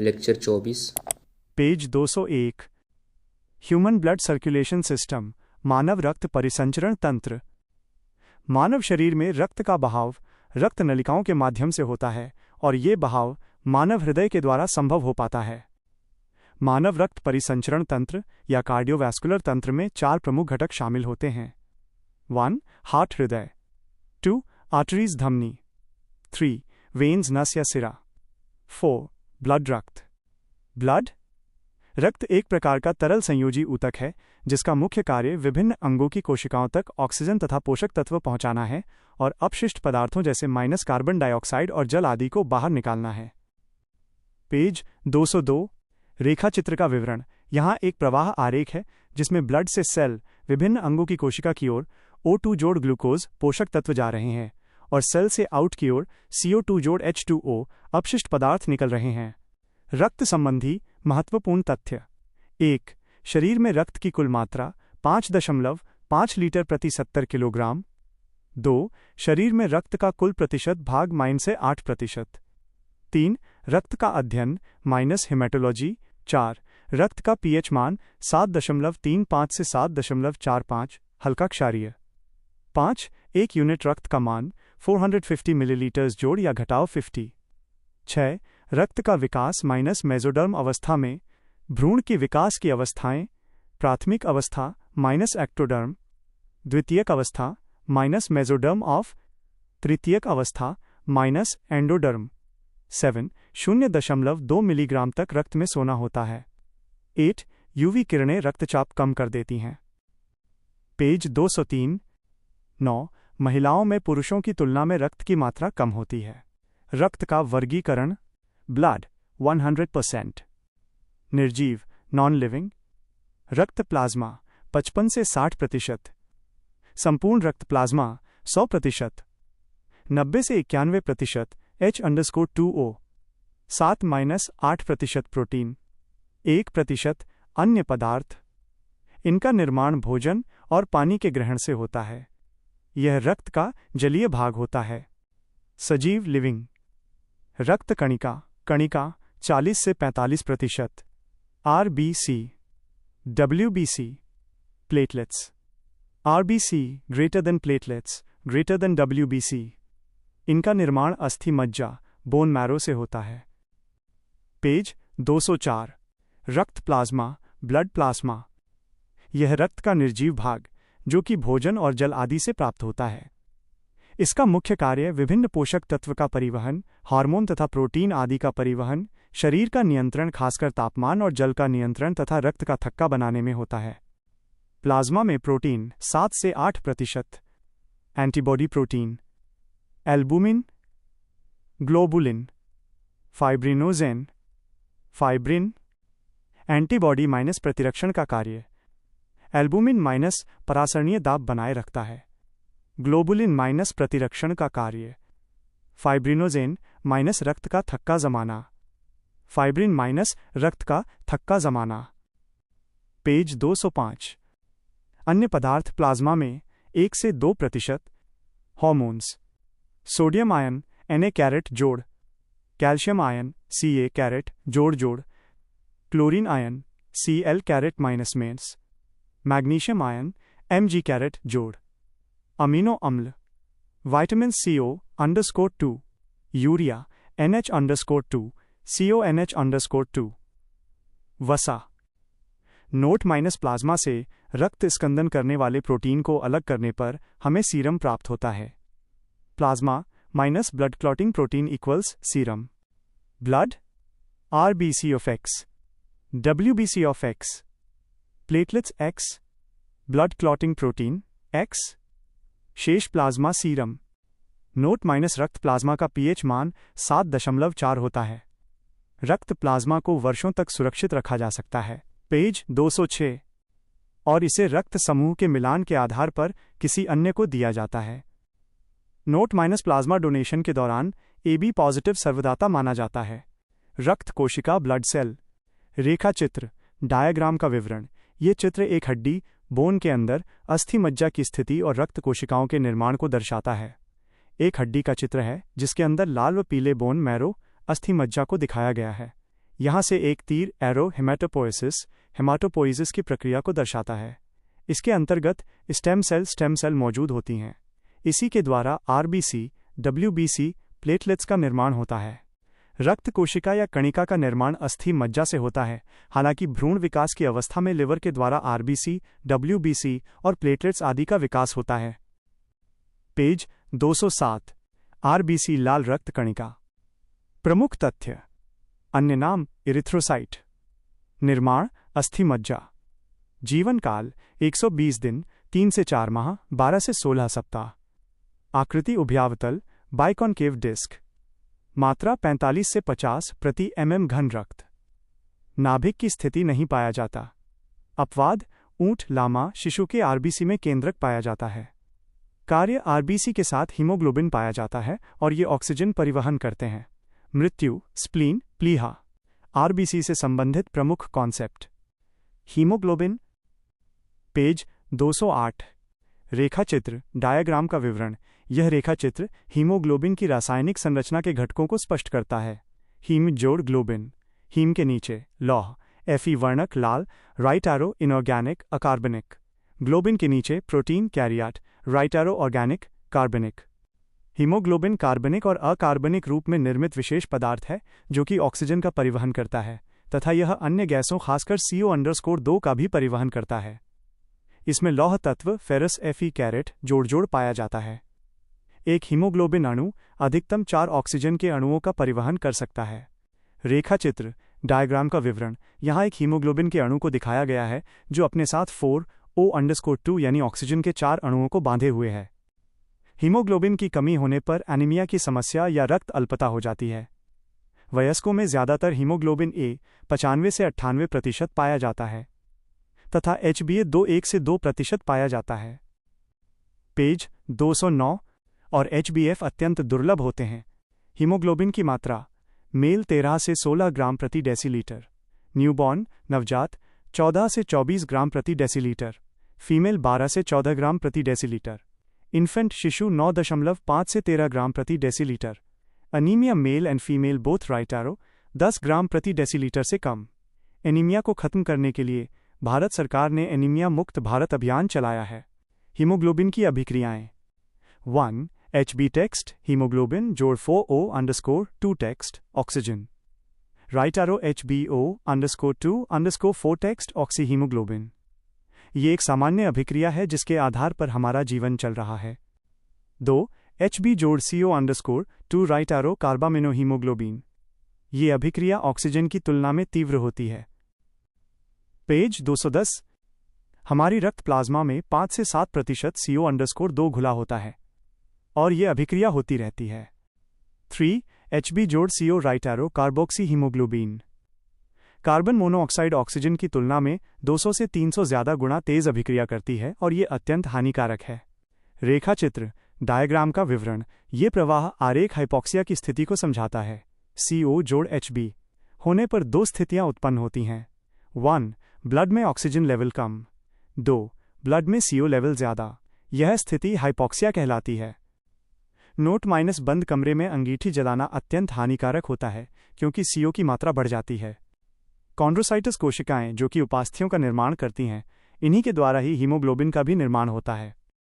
Lecture 24। Page 201। Human blood circulation system, मानव रक्त परिसंचरण तंत्र। मानव शरीर में रक्त का बहाव रक्त नलिकाओं के माध्यम से होता है और ये बहाव मानव हृदय के द्वारा संभव हो पाता है। मानव रक्त परिसंचरण तंत्र या कार्डियोवैस्कुलर तंत्र में 4 प्रमुख घटक शामिल होते हैं। 1. हार्ट हृदय। 2. आर्टरीज धमनी। 3. वेन्स नस या सिरा। 4. ब्लड रक्त। ब्लड रक्त एक प्रकार का तरल संयोजी ऊतक है जिसका मुख्य कार्य विभिन्न अंगों की कोशिकाओं तक ऑक्सीजन तथा पोषक तत्व पहुंचाना है और अपशिष्ट पदार्थों जैसे माइनस कार्बन डाइऑक्साइड और जल आदि को बाहर निकालना है। पेज 202। रेखा चित्र का विवरण। यहाँ एक प्रवाह आरेख है जिसमें ब्लड से सेल विभिन्न अंगों की कोशिका की ओर O2 जोड़ ग्लूकोज पोषक तत्व जा रहे हैं और सेल से आउट की ओर CO2 जोड़ H2O अपशिष्ट पदार्थ निकल रहे हैं। रक्त संबंधी महत्वपूर्ण तथ्य। 1. शरीर में रक्त की कुल मात्रा 5.5 लीटर प्रति 70 किलोग्राम। 2. शरीर में रक्त का कुल प्रतिशत भाग -8%। 3. रक्त का अध्ययन -हेमेटोलॉजी। 4. रक्त का पीएच मान 7.35 से 7.45 हल्का क्षारीय। 5. एक यूनिट रक्त का मान 450 मिलीलीटर जोड़ या घटाव 50। 6. रक्त का विकास मेसोडर्म अवस्था में भ्रूण की विकास की अवस्थाएं। प्राथमिक अवस्था एक्टोडर्म। द्वितीयक अवस्था मेसोडर्म ऑफ। तृतीयक अवस्था एंडोडर्म। 7. 0.2 मिलीग्राम तक रक्त में सोना होता है। 8. यूवी किरणें रक्तचाप कम कर देती हैं। पेज 203। 9. महिलाओं में पुरुषों की तुलना में रक्त की मात्रा कम होती है। रक्त का वर्गीकरण। ब्लड 100%। निर्जीव नॉन लिविंग। रक्त प्लाज्मा 55 से 60%। संपूर्ण रक्त प्लाज्मा 100%। 90 से 91% H_2O। 7-8% प्रोटीन। 1% अन्य पदार्थ। इनका निर्माण भोजन और पानी के ग्रहण से होता है। यह रक्त का जलीय भाग होता है। सजीव लिविंग। रक्त कणिका 40 से 45%। RBC, WBC, platelets. RBC greater than platelets greater than WBC। इनका निर्माण अस्थि मज्जा बोन मैरो से होता है। पेज 204। रक्त प्लाज्मा ब्लड प्लाज्मा। यह रक्त का निर्जीव भाग जो कि भोजन और जल आदि से प्राप्त होता है। इसका मुख्य कार्य विभिन्न पोषक तत्व का परिवहन, हार्मोन तथा प्रोटीन आदि का परिवहन, शरीर का नियंत्रण खासकर तापमान और जल का नियंत्रण तथा रक्त का थक्का बनाने में होता है। प्लाज्मा में प्रोटीन 7 से 8%। Antibody protein. Albumin, globulin, fibrinogen, fibrin. Antibody प्रतिरक्षण का कार्य। एल्बुमिन परासरणीय दाब बनाए रखता है। ग्लोबुलिन प्रतिरक्षण का कार्य। फाइब्रिनोजेन रक्त का थक्का जमाना। फाइब्रिन रक्त का थक्का जमाना। पेज 205। अन्य पदार्थ प्लाज्मा में 1 से 2%। हार्मोन्स। सोडियम आयन Na जोड़। कैल्शियम आयन Ca जोड़। Chlorine ion Cl magnesium ion Mg जोड़। अमीनो अम्ल। Vitamin CO_2, urea NH_2, CONH_2। वसा। नोट प्लाज्मा से रक्त स्कंदन करने वाले प्रोटीन को अलग करने पर हमें सीरम प्राप्त होता है। Plasma blood clotting protein equals serum. Blood RBC of X, WBC of X, platelets X, blood clotting protein X, शेष प्लाज्मा सीरम। नोट रक्त प्लाज्मा का पीएच मान 7.4 होता है। रक्त प्लाज्मा को वर्षों तक सुरक्षित रखा जा सकता है। पेज 206। और इसे रक्त समूह के मिलान के आधार पर किसी अन्य को दिया जाता है। नोट प्लाज्मा डोनेशन के दौरान AB पॉजिटिव सर्वदाता माना जाता है। रक्त कोशिका ब्लड सेल। रेखा चित्र डायग्राम का विवरण। ये चित्र एक हड्डी बोन के अंदर अस्थि मज्जा की स्थिति और रक्त कोशिकाओं के निर्माण को दर्शाता है। एक हड्डी का चित्र है जिसके अंदर लाल व पीले बोन मैरो अस्थि मज्जा को दिखाया गया है। यहाँ से एक तीर एरो हेमाटोपोइसिस की प्रक्रिया को दर्शाता है। इसके अंतर्गत स्टेम सेल मौजूद होती हैं। इसी के द्वारा आरबीसी, डब्ल्यूबीसी, प्लेटलेट्स का निर्माण होता है। रक्त कोशिका या कणिका का निर्माण अस्थि मज्जा से होता है, हालांकि भ्रूण विकास की अवस्था में लिवर के द्वारा आरबीसी, डब्ल्यूबीसी और प्लेटलेट्स आदि का विकास होता है। पेज 207। आरबीसी लाल रक्त कणिका। प्रमुख तथ्य। अन्य नाम इरिथ्रोसाइट। निर्माण अस्थि मज्जा। जीवन काल 120 दिन, 3 से 4 माह, 12 से 16 सप्ताह। आकृति उभयावतल, बाइकॉनकेव डिस्क। मात्रा 45 से 50 प्रति mm घन रक्त। नाभिक की स्थिति नहीं पाया जाता। अपवाद ऊंट, लामा, शिशु के आरबीसी में केंद्रक पाया जाता है। कार्य आरबीसी के साथ हीमोग्लोबिन पाया जाता है और ये ऑक्सीजन परिवहन करते हैं। मृत्यु स्प्लीन, प्लीहा। आरबीसी से संबंधित प्रमुख कॉन्सेप्ट। हीमोग्लोबिन। पेज 208। रेखाचित्र, डायग्राम का विवरण। यह रेखाचित्र हीमोग्लोबिन की रासायनिक संरचना के घटकों को स्पष्ट करता है। हीम जोड़ ग्लोबिन। हीम के नीचे लौह, Fe वर्णक लाल, राइट एरो इनऑर्गेनिक, अकार्बनिक। ग्लोबिन के नीचे प्रोटीन कैरियाट, राइट एरो ऑर्गेनिक, कार्बनिक। हीमोग्लोबिन कार्बनिक और अकार्बनिक रूप में निर्मित विशेष पदार्थ है जो कि ऑक्सीजन का परिवहन करता है तथा यह अन्य गैसों खासकर CO_2 का भी परिवहन करता है। इसमें लौह तत्व फेरस Fe कैरेट जोड़ पाया जाता है। एक हीमोग्लोबिन अणु अधिकतम 4 ऑक्सीजन के अणुओं का परिवहन कर सकता है। रेखाचित्र, डायग्राम का विवरण। यहाँ एक हीमोग्लोबिन के अणु को दिखाया गया है जो अपने साथ 4O_2 यानी ऑक्सीजन के 4 अणुओं को बांधे हुए है। हीमोग्लोबिन की कमी होने पर एनीमिया की समस्या या रक्त अल्पता हो जाती है। वयस्कों में ज्यादातर हीमोग्लोबिन ए 95 से 98% पाया जाता है तथा HbA 1 से 2% पाया जाता है। पेज 209। और HbF अत्यंत दुर्लभ होते हैं। हीमोग्लोबिन की मात्रा। मेल 13 से 16 ग्राम प्रति डेसीलीटर। न्यूबॉर्न नवजात 14 से 24 ग्राम प्रति डेसीलीटर। फीमेल 12 से 14 ग्राम प्रति डेसीलीटर। इन्फेंट शिशु 9.5 से 13 ग्राम प्रति decilitre. Anaemia male and female both right arrow 10 ग्राम प्रति डेसीलीटर से कम। एनीमिया को खत्म करने के लिए भारत सरकार ने एनीमिया मुक्त भारत अभियान चलाया है। हीमोग्लोबिन की अभिक्रियाएं। 1. Hb टेक्स्ट हीमोग्लोबिन जोड़ 4O_2 text oxygen. Right arrow HbO_2_4 text oxy haemoglobin. ये एक सामान्य अभिक्रिया है जिसके आधार पर हमारा जीवन चल रहा है। 2. Hb जोड़ CO_2 right arrow carbamino haemoglobin. ये अभिक्रिया ऑक्सीजन की तुलना में तीव्र होती है। पेज 210। हमारी रक्त प्लाज्मा में 5 से 7% CO_2 घुला होता है और ये अभिक्रिया होती रहती है। 3. Hb जोड़ CO right arrow carboxy haemoglobin. Carbon monoxide oxygen की तुलना में 200 से 300 ज्यादा गुना तेज अभिक्रिया करती है और ये अत्यंत हानिकारक है। रेखाचित्र, डायग्राम का विवरण। ये प्रवाह आरेख हाइपोक्सिया की स्थिति को समझाता है। CO जोड़ Hb होने पर 2 स्थितियां उत्पन्न होती हैं। 1. ब्लड में ऑक्सीजन लेवल कम। 2. ब्लड में CO लेवल ज्यादा। यह स्थिति हाइपोक्सिया कहलाती है। नोट - बंद कमरे में अंगीठी जलाना अत्यंत हानिकारक होता है क्योंकि CO की मात्रा बढ़ जाती है। कॉन्ड्रोसाइटस कोशिकाएं जो कि उपास्थ्यों का निर्माण करती हैं, इन्हीं के द्वारा ही हीमोग्लोबिन का भी निर्माण होता है।